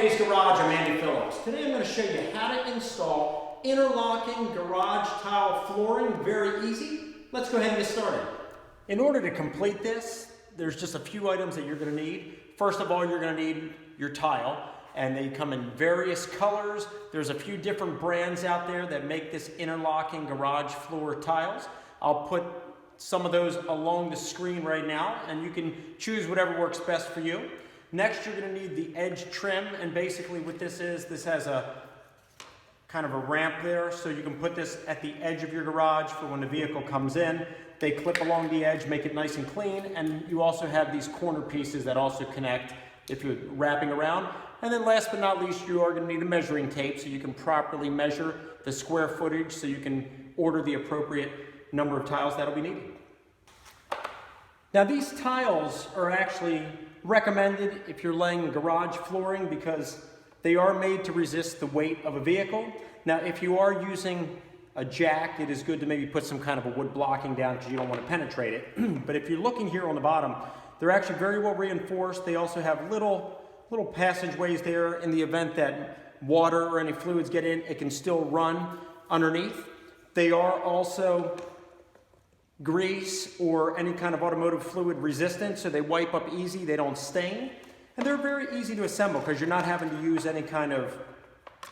Andy's Garage, I'm Andy Phillips. Today I'm going to show you how to install interlocking garage tile flooring. Very easy. Let's go ahead and get started. In order to complete this, there's just a few items that you're going to need. First of all, you're going to need your tile, and they come in various colors. There's a few different brands out there that make this interlocking garage floor tiles. I'll put some of those along the screen right now, and you can choose whatever works best for you. Next, you're going to need the edge trim, and basically what this has a kind of a ramp there, so you can put this at the edge of your garage for when the vehicle comes in. They clip along the edge, make it nice and clean, and you also have these corner pieces that also connect if you're wrapping around. And then last but not least, you are going to need a measuring tape so you can properly measure the square footage so you can order the appropriate number of tiles that'll be needed. Now these tiles are actually recommended if you're laying garage flooring because they are made to resist the weight of a vehicle. Now if you are using a jack, it is good to maybe put some kind of a wood blocking down because you don't want to penetrate it. But if you're looking here on the bottom, they're actually very well reinforced. They also have little passageways there in the event that water or any fluids get in, it can still run underneath. They are also grease or any kind of automotive fluid resistant, so they wipe up easy, they don't stain. And they're very easy to assemble because you're not having to use any kind of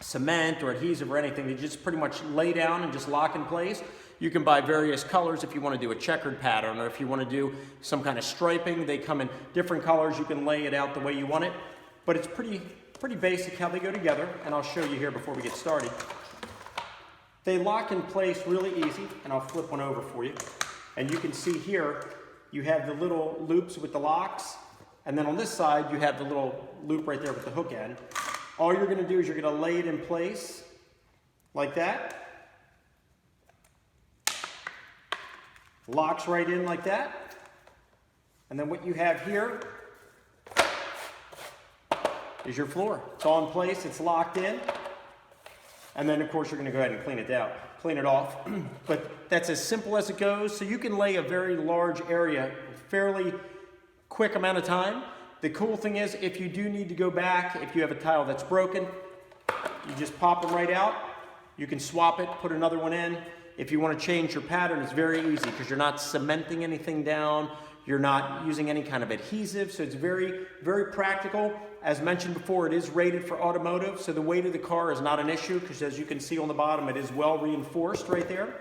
cement or adhesive or anything. They just pretty much lay down and just lock in place. You can buy various colors if you want to do a checkered pattern, or if you want to do some kind of striping. They come in different colors. You can lay it out the way you want it. But it's pretty basic how they go together, and I'll show you here before we get started. They lock in place really easy, and I'll flip one over for you. And you can see here, you have the little loops with the locks, and then on this side, you have the little loop right there with the hook end. All you're gonna do is you're gonna lay it in place like that. Locks right in like that. And then what you have here is your floor. It's all in place, it's locked in. And then of course you're gonna go ahead and clean it off. But that's as simple as it goes. So you can lay a very large area in a fairly quick amount of time. The cool thing is, if you do need to go back, if you have a tile that's broken, you just pop them right out. You can swap it, put another one in. If you want to change your pattern, it's very easy because you're not cementing anything down. You're not using any kind of adhesive, so it's very, very practical. As mentioned before, it is rated for automotive, so the weight of the car is not an issue because as you can see on the bottom, it is well reinforced right there.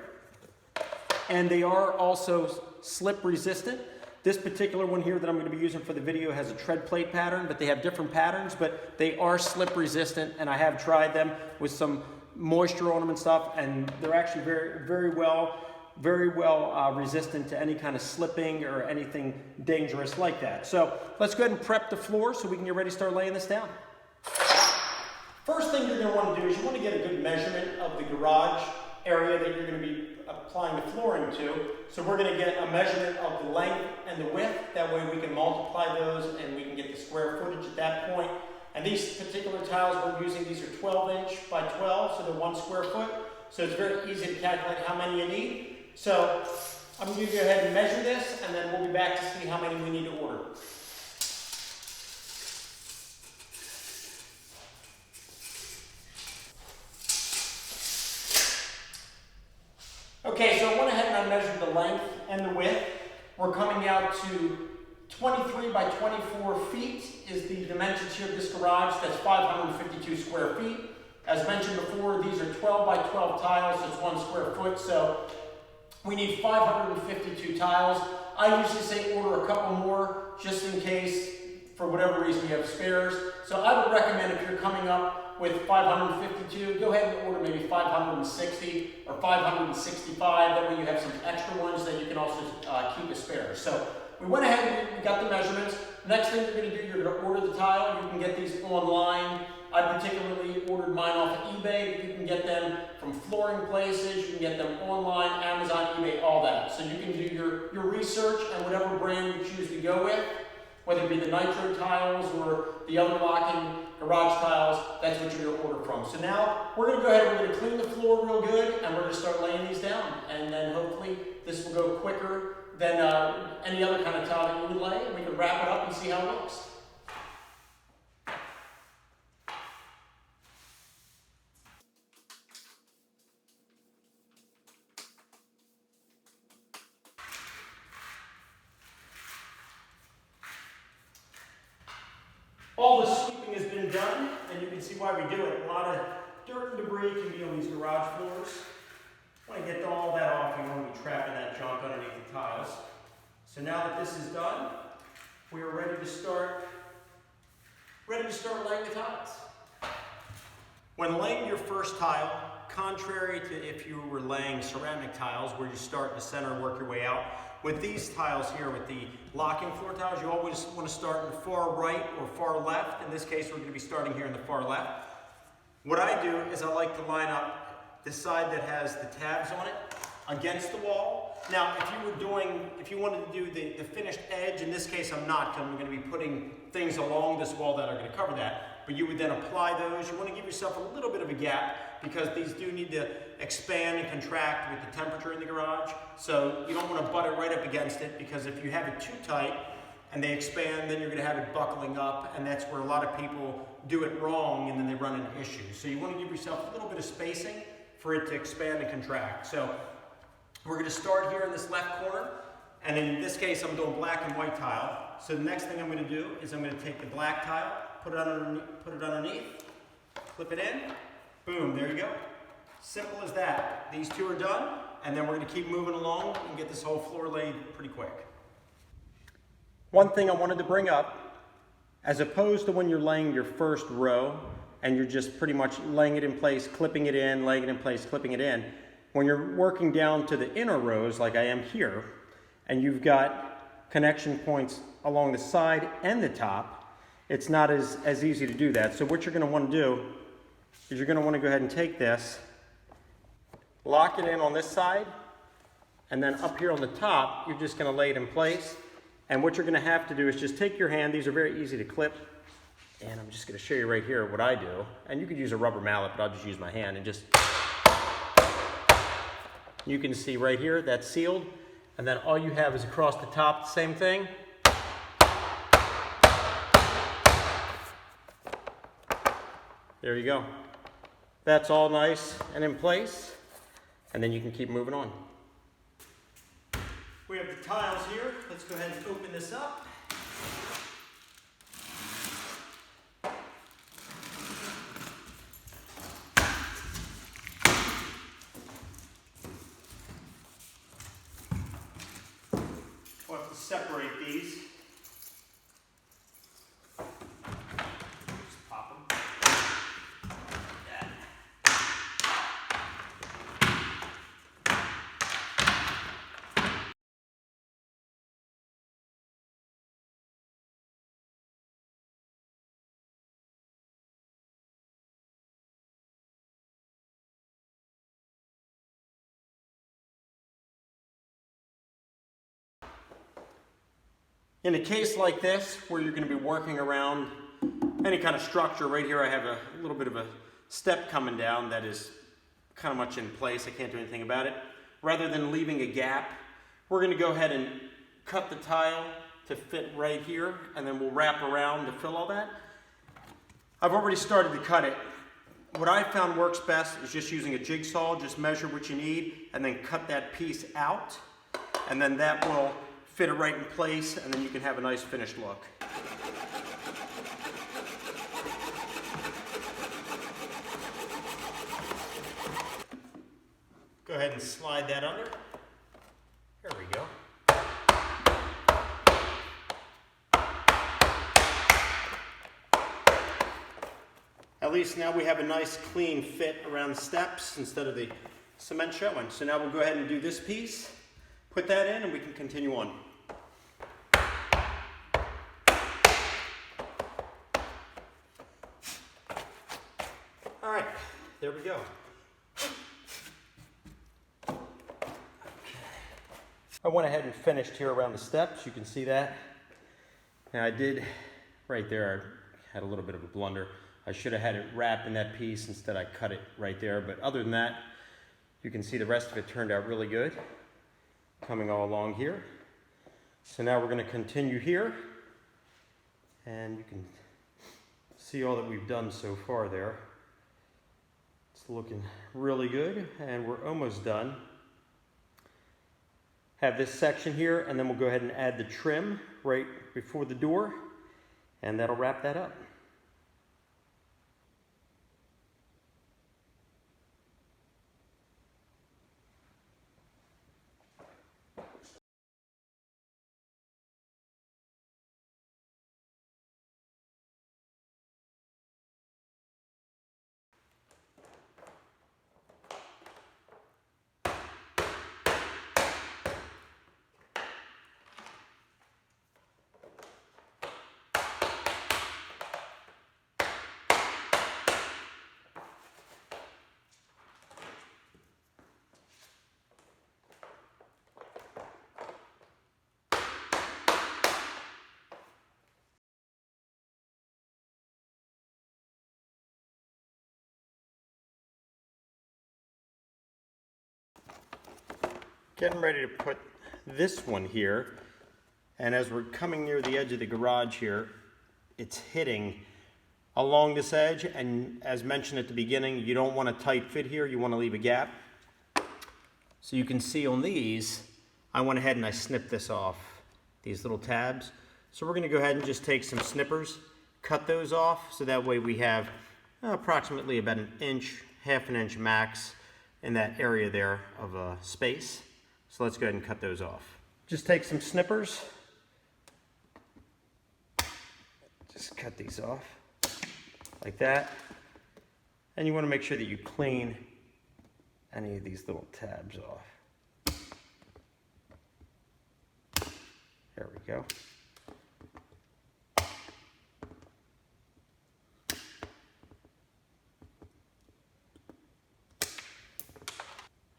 And they are also slip resistant. This particular one here that I'm going to be using for the video has a tread plate pattern, but they have different patterns, but they are slip resistant, and I have tried them with some moisture on them and stuff, and they're actually very well resistant to any kind of slipping or anything dangerous like that. So let's go ahead and prep the floor so we can get ready to start laying this down. First thing you're going to want to do is you want to get a good measurement of the garage area that you're going to be applying the flooring to. So we're going to get a measurement of the length and the width. That way we can multiply those and we can get the square footage at that point. And these particular tiles we're using, these are 12" by 12, so they're 1 square foot. So it's very easy to calculate how many you need. So I'm going to go ahead and measure this, and then we'll be back to see how many we need to order. Okay, so I went ahead and I measured the length and the width. We're coming out to 23 by 24 feet is the dimensions here of this garage. That's 552 square feet. As mentioned before, these are 12 by 12 tiles, so it's 1 square foot. So we need 552 tiles. I usually say order a couple more just in case, for whatever reason, you have spares. So I would recommend if you're coming up with 552, go ahead and order maybe 560 or 565. That way you have some extra ones that you can also keep as spares. So we went ahead and we got the measurements. Next thing you're going to do, you're going to order the tile. You can get these online. I particularly ordered mine off of eBay. You can get them from flooring places. You can get them online, Amazon, eBay, all that. So you can do your research and whatever brand you choose to go with, whether it be the nitro tiles or the other locking garage tiles, that's what you're going to order from. So now we're going to go ahead and we're going to clean the floor real good, and we're going to start laying these down. And then hopefully this will go quicker than any other kind of tile that you would lay, and we can wrap it up and see how it looks. done, and you can see why we do it. A lot of dirt and debris can be on these garage floors. Want to get all that off. You want to be trapping that junk underneath the tiles. So now that this is done, we are ready to start laying the tiles. When laying your first tile, contrary to if you were laying ceramic tiles where you start in the center and work your way out, with these tiles here, with the locking floor tiles, you always want to start in the far right or far left. In this case, we're going to be starting here in the far left. What I do is I like to line up the side that has the tabs on it against the wall. Now, if you wanted to do the finished edge, in this case I'm not, because I'm going to be putting things along this wall that are going to cover that. But you would then apply those. You want to give yourself a little bit of a gap because these do need to expand and contract with the temperature in the garage. So you don't want to butt it right up against it, because if you have it too tight and they expand, then you're going to have it buckling up, and that's where a lot of people do it wrong and then they run into issues. So you want to give yourself a little bit of spacing for it to expand and contract. So we're going to start here in this left corner, and in this case I'm doing black and white tile. So the next thing I'm going to do is I'm going to take the black tile, put it underneath, clip it in, boom, there you go. Simple as that. These two are done, and then we're going to keep moving along and get this whole floor laid pretty quick. One thing I wanted to bring up, as opposed to when you're laying your first row and you're just pretty much laying it in place, clipping it in, laying it in place, clipping it in, when you're working down to the inner rows like I am here, and you've got connection points along the side and the top, it's not as easy to do that. So what you're going to want to do is you're going to want to go ahead and take this, lock it in on this side, and then up here on the top, you're just going to lay it in place. And what you're going to have to do is just take your hand. These are very easy to clip. And I'm just going to show you right here what I do. And you could use a rubber mallet, but I'll just use my hand and just... You can see right here, that's sealed. And then all you have is across the top, the same thing. There you go. That's all nice and in place. And then you can keep moving on. We have the tiles here. Let's go ahead and open this up. We'll have to separate these. Just pop them. In a case like this, where you're going to be working around any kind of structure, right here I have a little bit of a step coming down that is kind of much in place. I can't do anything about it. Rather than leaving a gap, we're going to go ahead and cut the tile to fit right here, and then we'll wrap around to fill all that. I've already started to cut it. What I found works best is just using a jigsaw. Just measure what you need and then cut that piece out, and then that will fit it right in place, and then you can have a nice finished look. Go ahead and slide that under. There we go. At least now we have a nice clean fit around the steps instead of the cement showing. So now we'll go ahead and do this piece, put that in, and we can continue on. All right, there we go. I went ahead and finished here around the steps. You can see that. Now I did, right there, I had a little bit of a blunder. I should have had it wrapped in that piece. Instead I cut it right there. But other than that, you can see the rest of it turned out really good. Coming all along here. So now we're going to continue here. And you can see all that we've done so far there. It's looking really good, and we're almost done. Have this section here, and then we'll go ahead and add the trim right before the door, and that'll wrap that up. Getting ready to put this one here, and as we're coming near the edge of the garage here, it's hitting along this edge, and as mentioned at the beginning, you don't want a tight fit here, you want to leave a gap. So you can see on these, I went ahead and I snipped this off, these little tabs. So we're going to go ahead and just take some snippers, cut those off, so that way we have approximately about an inch, half an inch max in that area there of space. So let's go ahead and cut those off. Just take some snippers, just cut these off like that. And you want to make sure that you clean any of these little tabs off. There we go.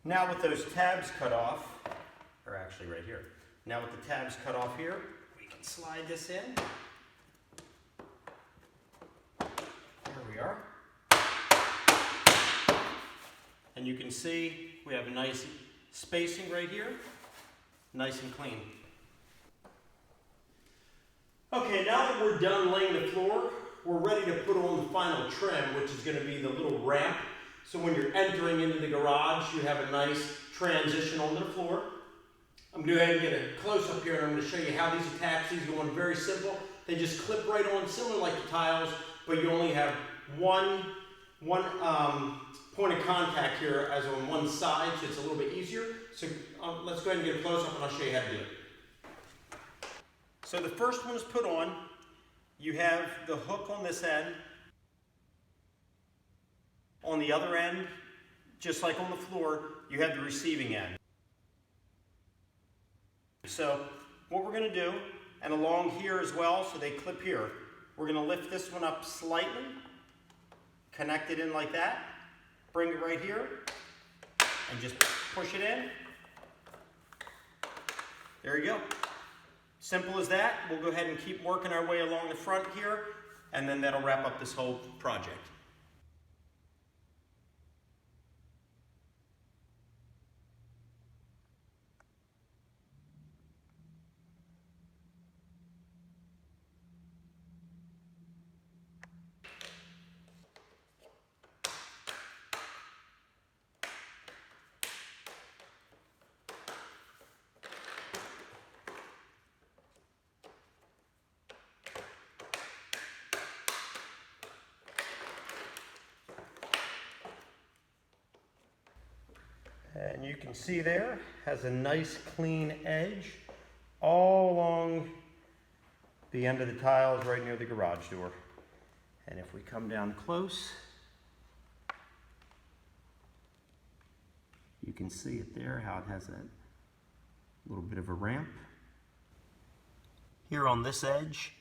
Now with those tabs cut off, or actually right here. Now with the tabs cut off here, we can slide this in. There we are. And you can see we have a nice spacing right here, nice and clean. Okay, now that we're done laying the floor, we're ready to put on the final trim, which is going to be the little ramp. So when you're entering into the garage, you have a nice transition onto the floor. I'm going to go ahead and get a close-up here, and I'm going to show you how these attach. These go on very simple. They just clip right on, similar like the tiles, but you only have one point of contact here as on one side, so it's a little bit easier. So let's go ahead and get a close-up, and I'll show you how to do it. So the first one is put on. You have the hook on this end. On the other end, just like on the floor, you have the receiving end. So what we're going to do, and along here as well, so they clip here, we're going to lift this one up slightly, connect it in like that, bring it right here, and just push it in. There you go. Simple as that. We'll go ahead and keep working our way along the front here, and then that'll wrap up this whole project. And you can see there, has a nice clean edge all along the end of the tiles right near the garage door. And if we come down close, you can see it there, how it has that little bit of a ramp. Here on this edge,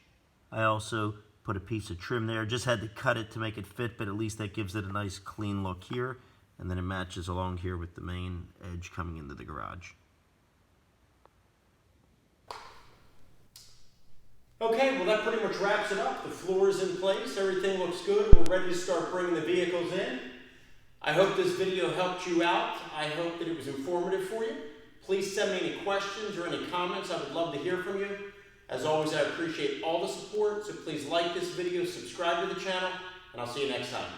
I also put a piece of trim there. Just had to cut it to make it fit, but at least that gives it a nice clean look here. And then it matches along here with the main edge coming into the garage. Okay, well that pretty much wraps it up. The floor is in place, everything looks good. We're ready to start bringing the vehicles in. I hope this video helped you out. I hope that it was informative for you. Please send me any questions or any comments. I would love to hear from you. As always, I appreciate all the support, so please like this video, subscribe to the channel, and I'll see you next time.